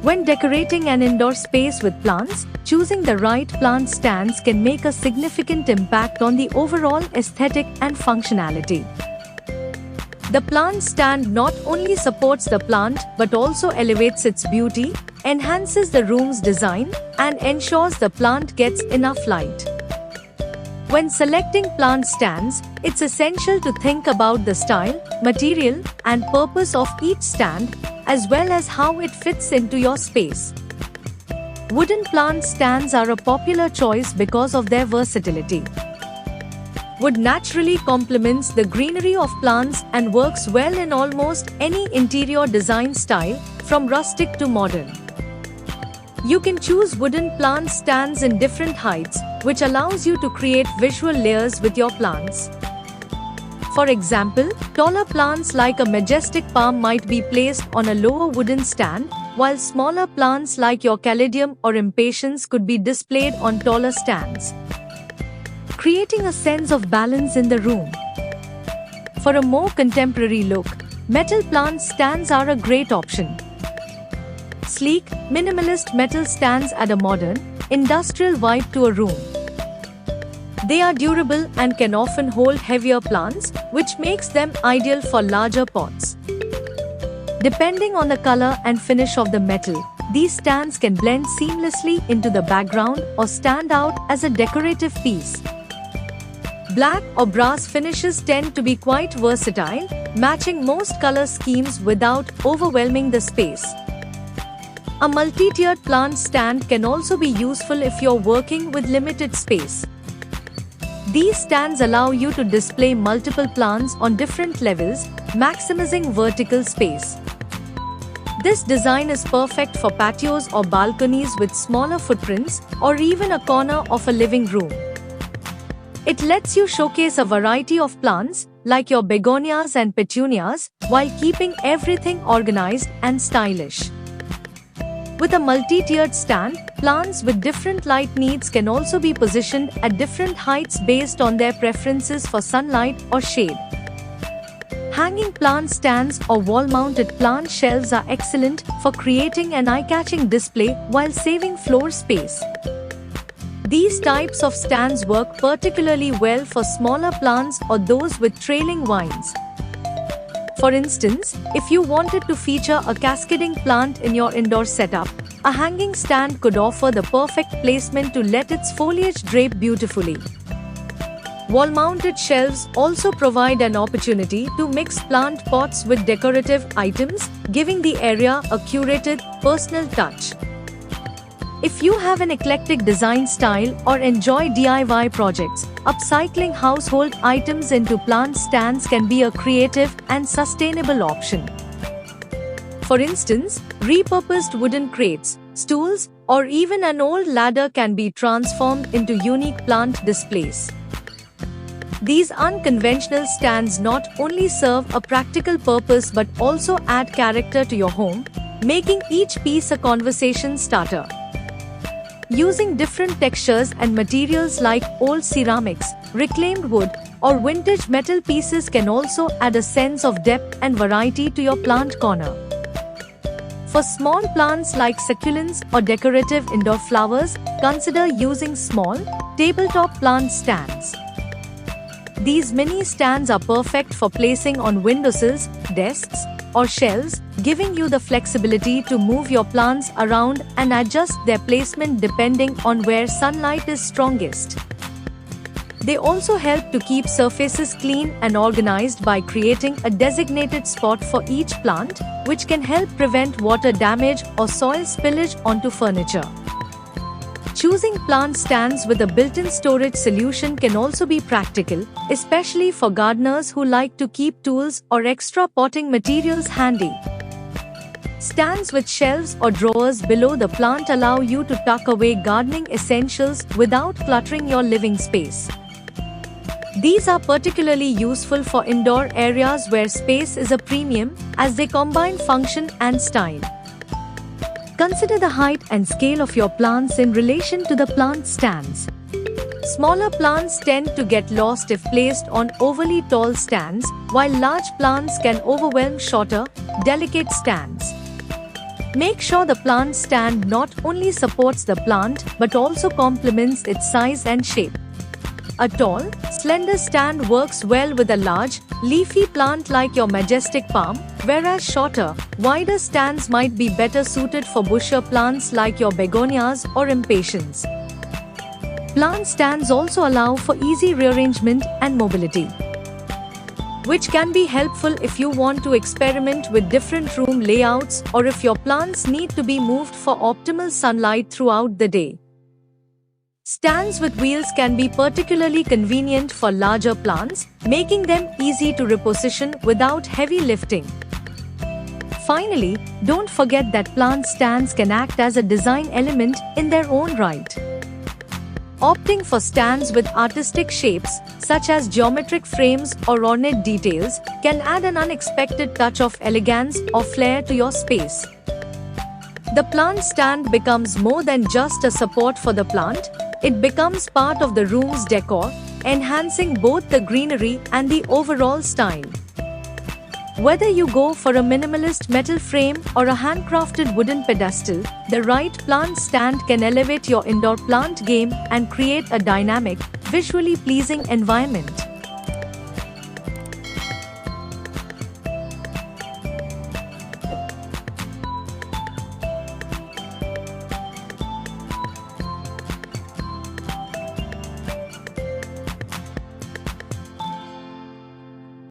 When decorating an indoor space with plants, choosing the right plant stands can make a significant impact on the overall aesthetic and functionality. The plant stand not only supports the plant but also elevates its beauty, enhances the room's design, and ensures the plant gets enough light. When selecting plant stands, it's essential to think about the style, material, and purpose of each stand, as well as how it fits into your space. Wooden plant stands are a popular choice because of their versatility. Wood naturally complements the greenery of plants and works well in almost any interior design style, from rustic to modern. You can choose wooden plant stands in different heights, which allows you to create visual layers with your plants. For example, taller plants like a majestic palm might be placed on a lower wooden stand, while smaller plants like your caladium or impatiens could be displayed on taller stands, creating a sense of balance in the room. For a more contemporary look, metal plant stands are a great option. Sleek, minimalist metal stands add a modern, industrial vibe to a room. They are durable and can often hold heavier plants, which makes them ideal for larger pots. Depending on the color and finish of the metal, these stands can blend seamlessly into the background or stand out as a decorative piece. Black or brass finishes tend to be quite versatile, matching most color schemes without overwhelming the space. A multi-tiered plant stand can also be useful if you're working with limited space. These stands allow you to display multiple plants on different levels, maximizing vertical space. This design is perfect for patios or balconies with smaller footprints, or even a corner of a living room. It lets you showcase a variety of plants, like your begonias and petunias, while keeping everything organized and stylish. With a multi-tiered stand, plants with different light needs can also be positioned at different heights based on their preferences for sunlight or shade. Hanging plant stands or wall-mounted plant shelves are excellent for creating an eye-catching display while saving floor space. These types of stands work particularly well for smaller plants or those with trailing vines. For instance, if you wanted to feature a cascading plant in your indoor setup, a hanging stand could offer the perfect placement to let its foliage drape beautifully. Wall-mounted shelves also provide an opportunity to mix plant pots with decorative items, giving the area a curated, personal touch. If you have an eclectic design style or enjoy DIY projects, upcycling household items into plant stands can be a creative and sustainable option. For instance, repurposed wooden crates, stools, or even an old ladder can be transformed into unique plant displays. These unconventional stands not only serve a practical purpose but also add character to your home, making each piece a conversation starter. Using different textures and materials like old ceramics, reclaimed wood, or vintage metal pieces can also add a sense of depth and variety to your plant corner. For small plants like succulents or decorative indoor flowers, consider using small, tabletop plant stands. These mini stands are perfect for placing on windowsills, desks, or shelves, giving you the flexibility to move your plants around and adjust their placement depending on where sunlight is strongest. They also help to keep surfaces clean and organized by creating a designated spot for each plant, which can help prevent water damage or soil spillage onto furniture. Choosing plant stands with a built-in storage solution can also be practical, especially for gardeners who like to keep tools or extra potting materials handy. Stands with shelves or drawers below the plant allow you to tuck away gardening essentials without cluttering your living space. These are particularly useful for indoor areas where space is a premium, as they combine function and style. Consider the height and scale of your plants in relation to the plant stands. Smaller plants tend to get lost if placed on overly tall stands, while large plants can overwhelm shorter, delicate stands. Make sure the plant stand not only supports the plant but also complements its size and shape. A tall, slender stand works well with a large, leafy plant like your majestic palm, whereas shorter, wider stands might be better suited for bushier plants like your begonias or impatiens. Plant stands also allow for easy rearrangement and mobility, which can be helpful if you want to experiment with different room layouts or if your plants need to be moved for optimal sunlight throughout the day. Stands with wheels can be particularly convenient for larger plants, making them easy to reposition without heavy lifting. Finally, don't forget that plant stands can act as a design element in their own right. Opting for stands with artistic shapes, such as geometric frames or ornate details, can add an unexpected touch of elegance or flair to your space. The plant stand becomes more than just a support for the plant, it becomes part of the room's decor, enhancing both the greenery and the overall style. Whether you go for a minimalist metal frame or a handcrafted wooden pedestal, the right plant stand can elevate your indoor plant game and create a dynamic, visually pleasing environment.